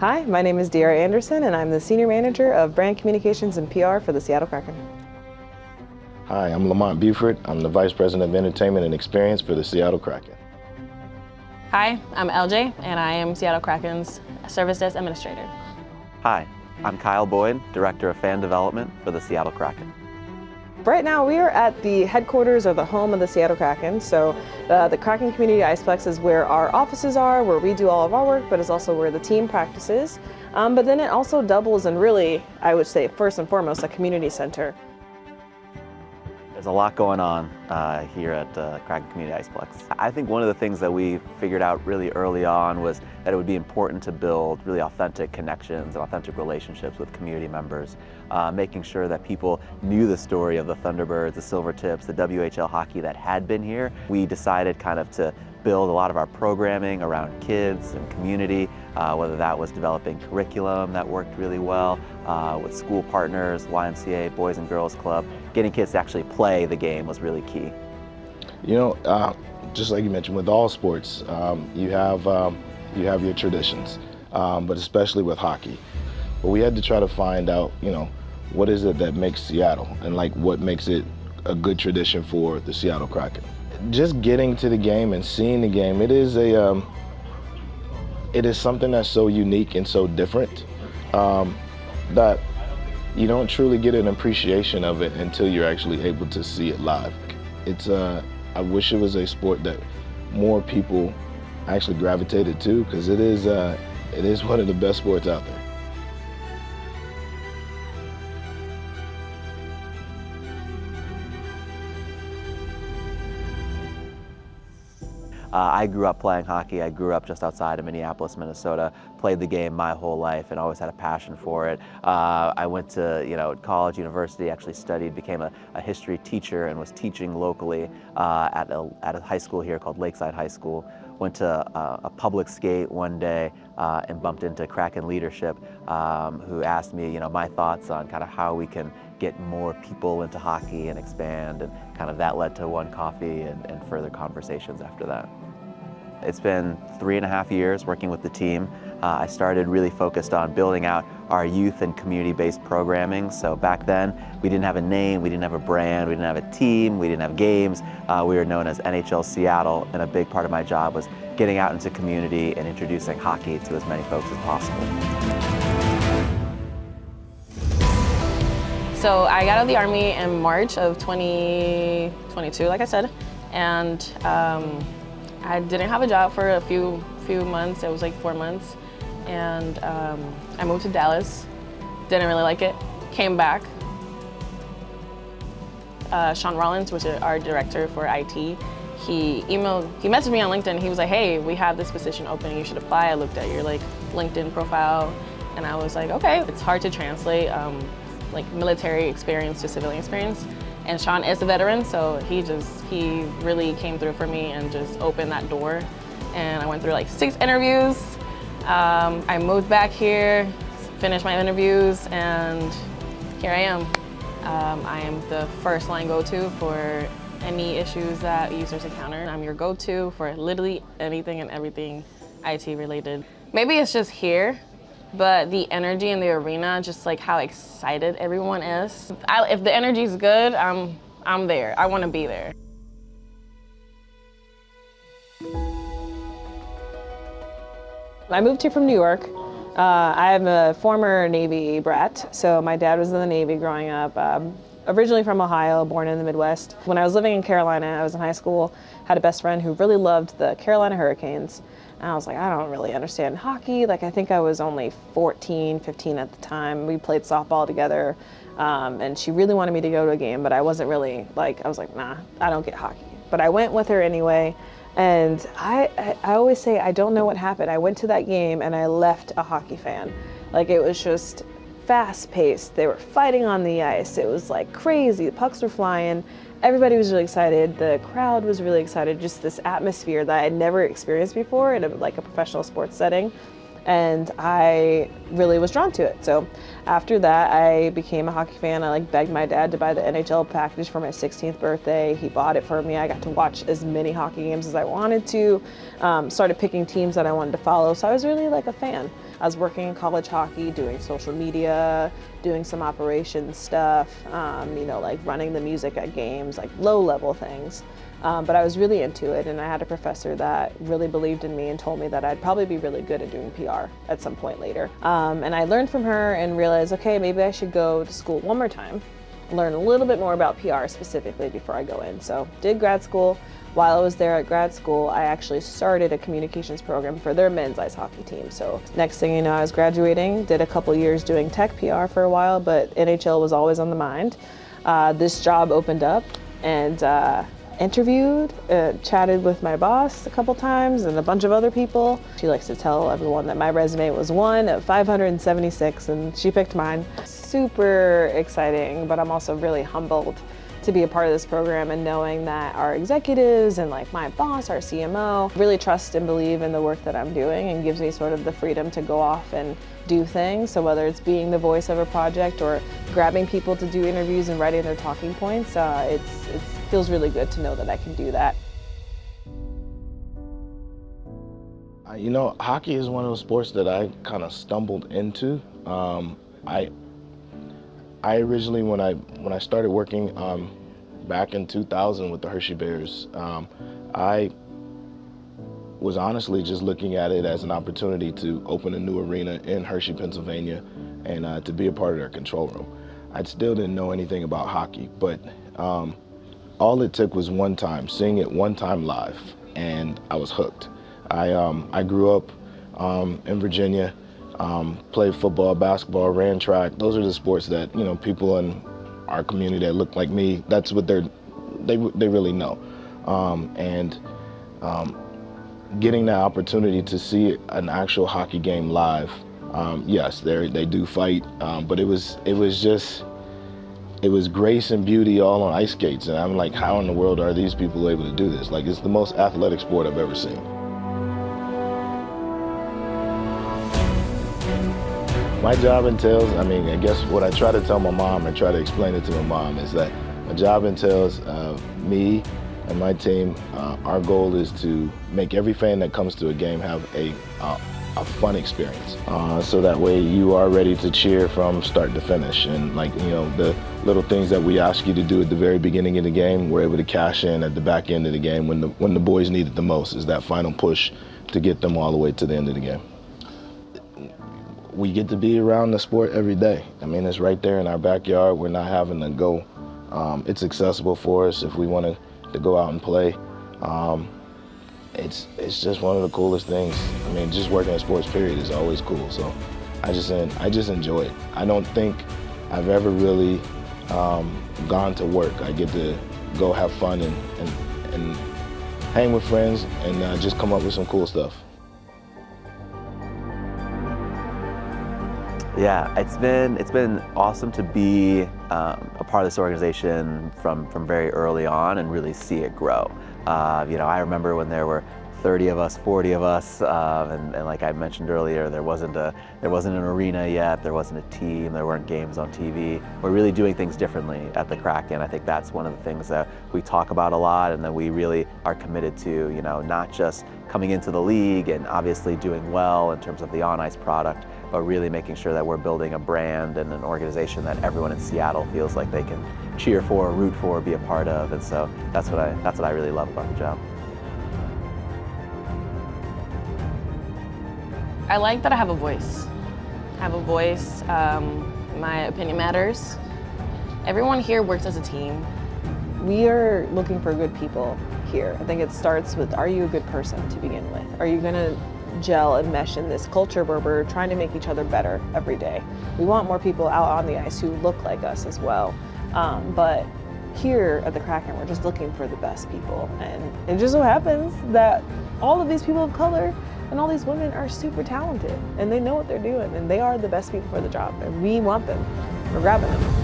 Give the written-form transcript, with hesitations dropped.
Hi, my name is Deara Anderson, and I'm the Senior Manager of Brand Communications and PR for the Seattle Kraken. Hi, I'm Lamont Buford. I'm the Vice President of Entertainment and Experience for the Seattle Kraken. Hi, I'm LJ, and I am Seattle Kraken's Service Desk Administrator. Hi, I'm Kyle Boyd, Director of Fan Development for the Seattle Kraken. Right now we are at the headquarters or the home of the Seattle Kraken. So the Kraken Community Iceplex is where our offices are, where we do all of our work, but it's also where the team practices. But then it also doubles and really, I would say, first and foremost, a community center. There's a lot going on here at Kraken Community Iceplex. I think one of the things that we figured out really early on was that it would be important to build really authentic connections and authentic relationships with community members, making sure that people knew the story of the Thunderbirds, the Silvertips, the WHL hockey that had been here. We decided kind of to build a lot of our programming around kids and community, whether that was developing curriculum that worked really well with school partners, YMCA, Boys and Girls Club. Getting kids to actually play the game was really key. You know, just like you mentioned, with all sports, you have your traditions, but especially with hockey. But we had to try to find out, you know, what is it that makes Seattle and like what makes it a good tradition for the Seattle Kraken. Just getting to the game and seeing the game, it is something that's so unique and so different that you don't truly get an appreciation of it until you're actually able to see it live. I wish it was a sport that more people actually gravitated to, because it is one of the best sports out there. I grew up playing hockey. I grew up just outside of Minneapolis, Minnesota, played the game my whole life and always had a passion for it. I went to college, university, actually studied, became a history teacher and was teaching locally at a high school here called Lakeside High School. Went to a public skate one day and bumped into Kraken leadership who asked me my thoughts on kind of how we can get more people into hockey and expand, and kind of that led to one coffee and further conversations after that. It's been 3.5 years working with the team. I started really focused on building out our youth and community-based programming. So back then, we didn't have a name, we didn't have a brand, we didn't have a team, we didn't have games. We were known as NHL Seattle, and a big part of my job was getting out into community and introducing hockey to as many folks as possible. So I got out of the Army in March of 2022, like I said, and I didn't have a job for a few months. It was like 4 months, and I moved to Dallas. Didn't really like it. Came back. Sean Rollins, which is our director for IT, he messaged me on LinkedIn. He was like, "Hey, we have this position open. You should apply." I looked at your LinkedIn profile, and I was like, "Okay." It's hard to translate military experience to civilian experience. And Sean is a veteran, so he really came through for me and just opened that door. And I went through 6 interviews. I moved back here, finished my interviews, and here I am. I am the first line go-to for any issues that users encounter. I'm your go-to for literally anything and everything IT related. Maybe it's just here, but the energy in the arena, just how excited everyone is. If the energy is good, I'm there. I want to be there. I moved here from New York. I'm a former Navy brat, so my dad was in the Navy growing up. Originally from Ohio, born in the Midwest. When I was living in Carolina, I was in high school, had a best friend who really loved the Carolina Hurricanes. And I was like, I don't really understand hockey. I think I was only 14, 15 at the time. We played softball together, and she really wanted me to go to a game, but I wasn't really, I was like, nah, I don't get hockey. But I went with her anyway, and I always say I don't know what happened. I went to that game, and I left a hockey fan. It was just fast-paced. They were fighting on the ice. It was crazy. The pucks were flying. Everybody was really excited. The crowd was really excited. Just this atmosphere that I had never experienced before in a professional sports setting. and I really was drawn to it. So after that, I became a hockey fan. I begged my dad to buy the NHL package for my 16th birthday. He bought it for me. I got to watch as many hockey games as I wanted to. Started picking teams that I wanted to follow. So I was really a fan. I was working in college hockey, doing social media, doing some operations stuff, running the music at games, low-level things. But I was really into it, and I had a professor that really believed in me and told me that I'd probably be really good at doing PR at some point later. And I learned from her and realized, okay, maybe I should go to school one more time, learn a little bit more about PR specifically before I go in. So did grad school. While I was there at grad school, I actually started a communications program for their men's ice hockey team. So next thing you know, I was graduating, did a couple years doing tech PR for a while, but NHL was always on the mind. This job opened up, and interviewed, chatted with my boss a couple times and a bunch of other people. She likes to tell everyone that my resume was one of 576, and she picked mine. Super exciting, but I'm also really humbled to be a part of this program, and knowing that our executives and my boss, our CMO, really trust and believe in the work that I'm doing, and gives me sort of the freedom to go off and do things. So whether it's being the voice of a project or grabbing people to do interviews and writing their talking points, it feels really good to know that I can do that. Hockey is one of those sports that I kind of stumbled into. I originally, when I started working back in 2000 with the Hershey Bears, I was honestly just looking at it as an opportunity to open a new arena in Hershey, Pennsylvania, and to be a part of their control room. I still didn't know anything about hockey, but all it took was one time, seeing it one time live, and I was hooked. I grew up in Virginia. Played football, basketball, ran track. Those are the sports that people in our community that look like me. That's what they really know. Getting that opportunity to see an actual hockey game live, yes, they do fight, but it was grace and beauty all on ice skates, and I'm like, how in the world are these people able to do this? It's the most athletic sport I've ever seen. My job entails, I guess what I try to tell my mom and try to explain it to my mom is that my job entails me and my team. Our goal is to make every fan that comes to a game have a fun experience. So that way you are ready to cheer from start to finish. And the little things that we ask you to do at the very beginning of the game, we're able to cash in at the back end of the game when the boys need it the most, is that final push to get them all the way to the end of the game. We get to be around the sport every day. It's right there in our backyard. We're not having to go. It's accessible for us if we want to go out and play. It's just one of the coolest things. Just working in sports period is always cool. So I just enjoy it. I don't think I've ever really gone to work. I get to go have fun and hang with friends and just come up with some cool stuff. Yeah, it's been awesome to be a part of this organization from very early on and really see it grow. I remember when there were 30 of us, 40 of us, and like I mentioned earlier, there wasn't an arena yet, there wasn't a team, there weren't games on TV. We're really doing things differently at the Kraken. I think that's one of the things that we talk about a lot, and that we really are committed to, not just coming into the league and obviously doing well in terms of the on-ice product, but really making sure that we're building a brand and an organization that everyone in Seattle feels like they can cheer for, root for, be a part of. And so that's what I really love about the job. I like that I have a voice. My opinion matters. Everyone here works as a team. We are looking for good people here. I think it starts with, are you a good person to begin with? Are you gonna gel and mesh in this culture where we're trying to make each other better every day? We want more people out on the ice who look like us as well. But here at the Kraken, we're just looking for the best people. And it just so happens that all of these people of color and all these women are super talented, and they know what they're doing, and they are the best people for the job, and we want them. We're grabbing them.